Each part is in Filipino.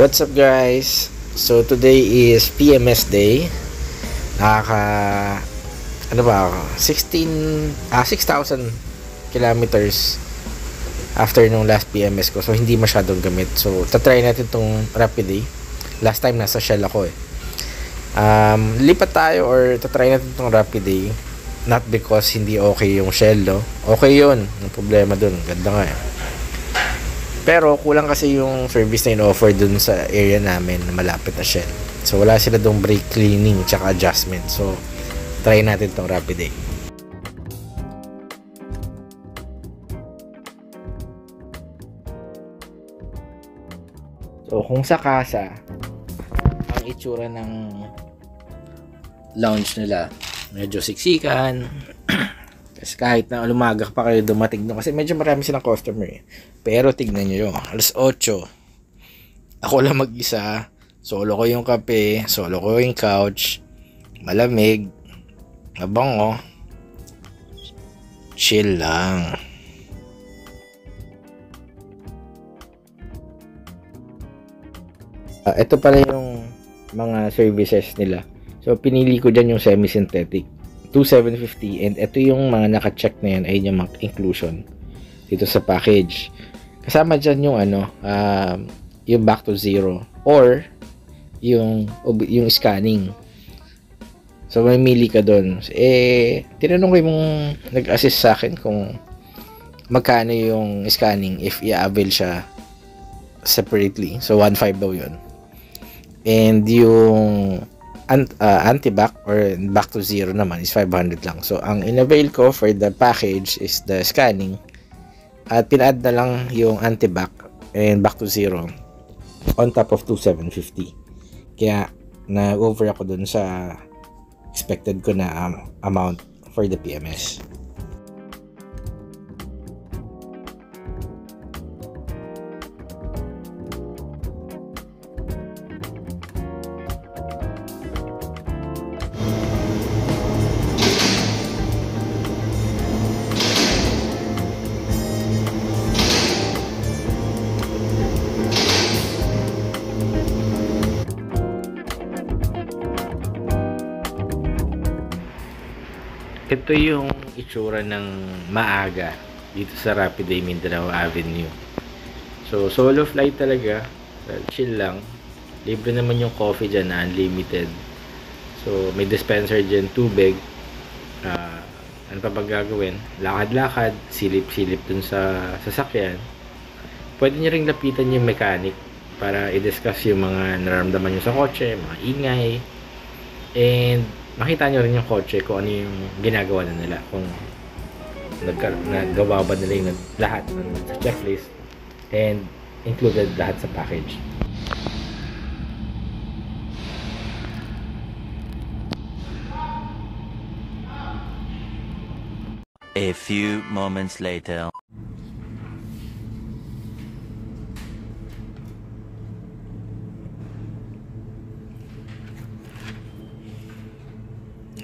What's up guys? So today is PMS day. Ano ba ako? 6,000 kilometers after nung last PMS ko. So hindi masyadong gamit. So tatry natin tong Rapid Day. Last time nasa Shell ako eh. Lipat tayo or tatry natin tong Rapid Day. Not because hindi okay yung Shell, no? Okay yun. Ang problema dun. Ganda nga eh. Pero kulang kasi yung service na in-offer dun sa area namin na malapit na Shell. So wala sila dong brake cleaning tsaka adjustment. So try natin tong Rapid Day. So kung sa casa, ang itsura ng lounge nila, medyo siksikan. Kasi kahit na lumaga pa kayo dumating doon, kasi medyo marami silang customer eh. Pero tignan nyo yung alas 8, ako lang mag-isa, solo ko yung kape, solo ko yung couch, malamig, mabango, chill lang. Ito pala yung mga services nila. So pinili ko dyan yung semi-synthetic 2,750, and ito yung mga naka-check na yan ay yung mga inclusion dito sa package. Kasama dyan yung yung back to zero or yung scanning. So mamili ka doon. Tinanong ko yung nag-assist sa akin kung magkano yung scanning if i-avail siya separately. So 1.5 daw yun. And yung anti-back or back to zero naman is 500 lang. So ang in-avail ko for the package is the scanning, at pin-add na lang yung anti-back and back to zero on top of 2,750. Kaya na-over ako dun sa expected ko na amount for the PMS. Ito yung itsura ng maaga dito sa Rapid Day Mindanao Avenue. So solo flight talaga, chill lang. Libre naman yung coffee dyan na unlimited. So may dispenser dyan, tubig. Ano pa ba gagawin? Lakad-lakad, silip-silip dun sa sasakyan. Pwede nyo ring lapitan yung mechanic para i-discuss yung mga nararamdaman nyo sa kotse, mga ingay, and makita nyo rin yung kotse kung ano yung ginagawa na nila, kung naggawa ba nila yung lahat ng checklist and included lahat sa package. A few moments later.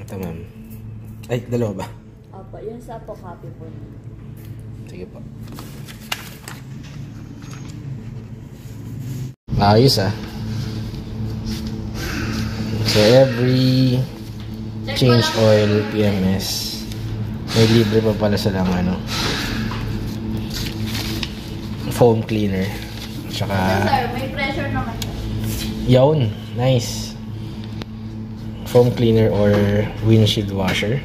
Ito ma'am. Ay, dalawa ba? Opo, yun sa po copy po. Sige po. Ayos ah. So every change oil PMS, may libre pa pala silang foam cleaner. Tsaka Sir, may pressure naman. Yun, nice. Foam cleaner or windshield washer.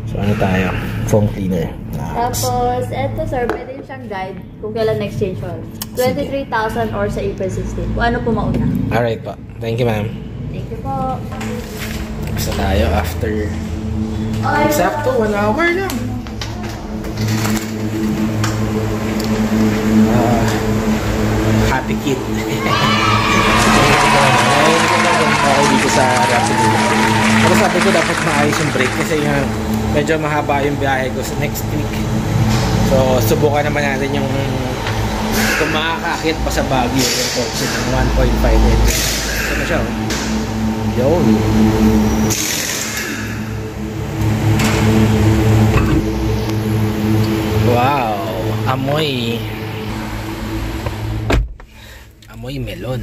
So ano tayo? Foam cleaner. Nice. Tapos, eto sir, pwede siyang guide kung kailan exchange oil. 23,000 or sa April 16. Kung ano po mauna. Alright po. Thank you ma'am. Thank you po. Basta tayo after exacto 1 hour lang. Happy kid. Dito sa Rapid Day. Pero sabi ko dapat maayos yung break kasi medyo mahaba yung biyahe ko sa next week. So subukan naman natin yung kung makakaakit pa sa Baguio yung kotse ng 1.5 meters. Ito na siya. Yun. Wow, amoy. amoy melon.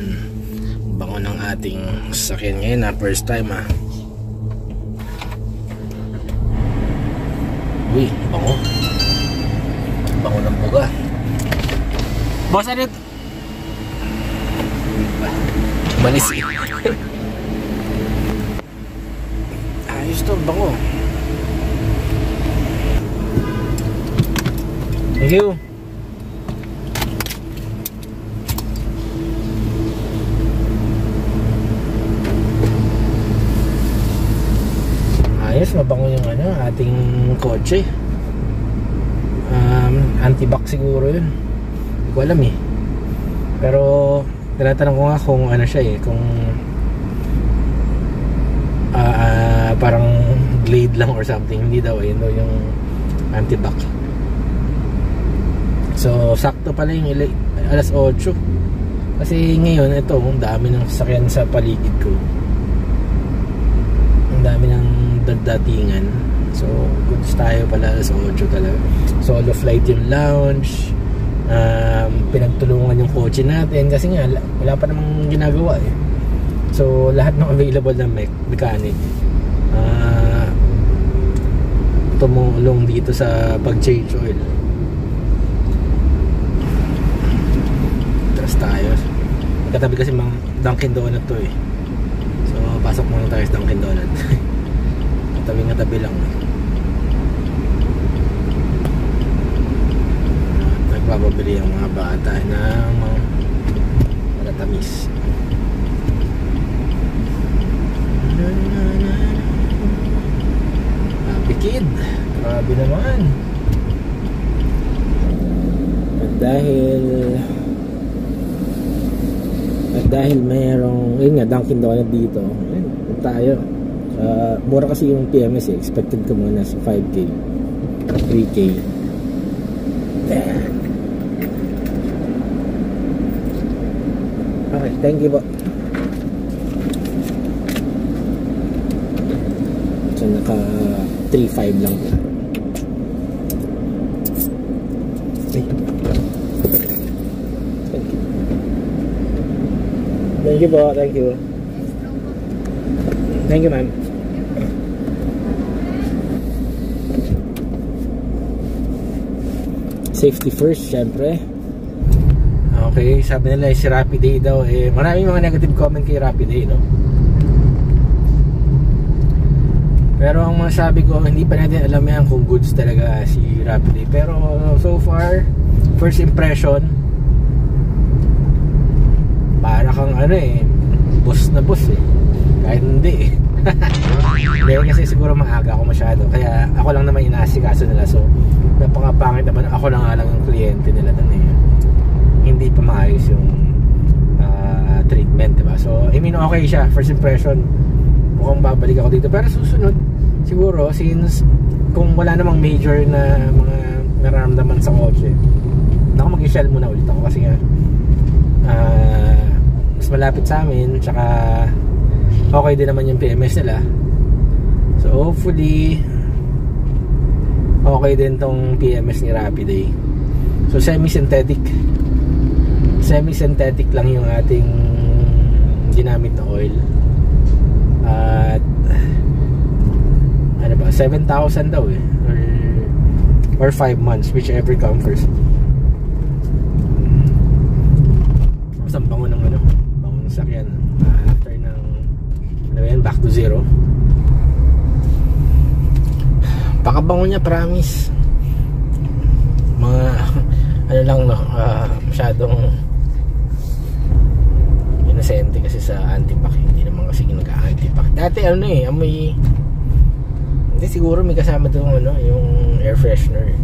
Bango ng ating sasakyan ngayon na first time Uy, bango. Bango ng buga. Boss, ano ito? Manis. Ayos to, bango. Thank you. Ayos, mabango yung ating kotse. Anti-back siguro yun. Hindi ko alam eh. Pero tinatanong ko nga kung siya kung parang blade lang or something. Hindi daw yun daw yung anti-back. So sakto pala yung alas 8. Kasi ngayon ito, ang dami ng sasakyan sa paligid ko. Ang dami ng datingan. So goods tayo pala alas 8 talaga. Solo flight yung lounge. Pinagtulungan yung kotse natin kasi nga wala pa namang ginagawa So lahat ng available na mechanic tumulong dito sa pag-change oil. Tapos tayo katabi kasi mga Dunkin Donut to So pasok muna tayo sa Dunkin Donut. Katabi lang. Nagpapabili ang mga bata ng malatamis. Happy kid. Grabe naman. At dahil mayroong Dunkin Donut dito, tayo. Mura kasi yung PMS expected ko muna sa 5K 3K. Okay, thank you po. So naka 3.5 lang. Thank you. Thank you po, thank you. Thank you, ma'am. Safety first, syempre. Okay, sabi nila si Rapiday daw maraming mga negative comment kay Rapiday, no? Pero ang masabi ko, hindi pa natin alam yan kung goods talaga si Rapiday. Pero so far, first impression, para kang boss na boss kahit hindi Dahil kasi siguro maaga ako masyado, kaya ako lang naman inaasikaso nila. So napakapangit naman, ako lang nga lang yung kliyente nila doon hindi pa maayos yung treatment, diba? So I mean, okay siya, first impression, mukhang babalik ako dito. Pero susunod siguro, since kung wala namang major na mga nararamdaman sa kotse, ako mag-i-shell muna ulit ako kasi nga mas malapit sa amin, tsaka okay din naman yung PMS nila. So hopefully okay din tong PMS ni Rapiday. So semi-synthetic lang yung ating ginamit na oil. At 7,000 daw or 5 months, whichever comes first. Ang bango ng bango ng sakyan after ng back to zero. Pakabango niya, promise. Mga lang masyadong inosente kasi sa anti-pack. Hindi naman kasi nag-anti-pack. Dati amoy, hindi siguro may kasama doon yung air freshener.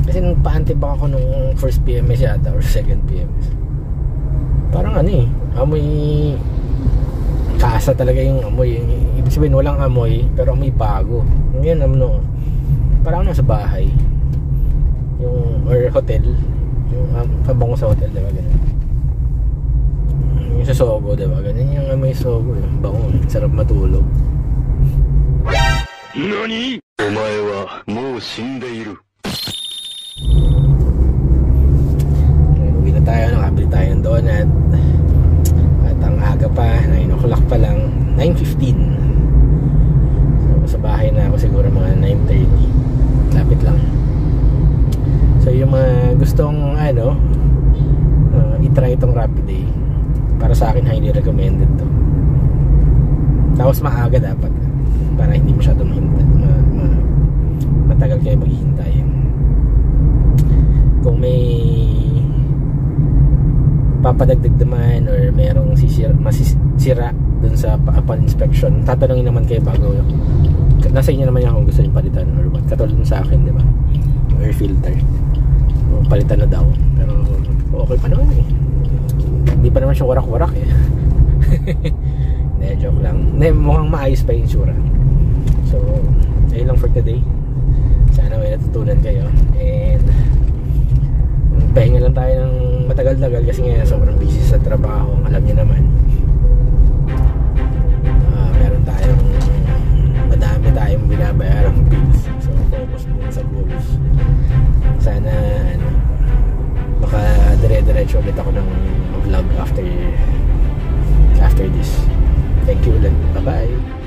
Kasi nung pa-anti-pack ako nung first PMS yata or second PMS, parang amoy kasa talaga yung amoy. Ibig sabihin walang amoy pero amoy bago. Ngayon parang nasa bahay yung or hotel, yung pabango sa hotel, diba ganun. Yung sa Sogo, diba ganun yung amoy Sogo, bango, sarap matulog. Nani? Omae wa mou shindeiru. Uwi na tayo, nakabili tayo ng donut. maaga pa, 9 o'clock pa lang, 9:15. So sa bahay na ako siguro mga 9:30. Lapit lang. So yung mga gustong i-try itong Rapiday, para sa akin highly recommended to. Tapos maaga dapat para hindi masyadong matagal kayo maghihintay. Kung may papadagdag naman or merong masisira dun sa upon inspection, tatanungin naman kayo bago. Nasa inyo naman yan kung gusto nyo palitan or what. Katulad dun sa akin, di ba? Air filter, o, palitan na daw, pero okay pa naman eh. Hindi pa naman siya warak-warak eh. Hindi, joke lang. Mukhang maayos pa yung tsura. So ayun lang for today. Sana may natutunan kayo. And pahinga lang tayo ng matagal-tagal kasi ngayon sobrang busy sa trabaho. Alam niyo naman, meron tayong madami tayong binabayarang bills. So focus muna sa goals. Sana baka dire-diretso ulit ako ng vlog after this. Thank you ulit. Bye-bye.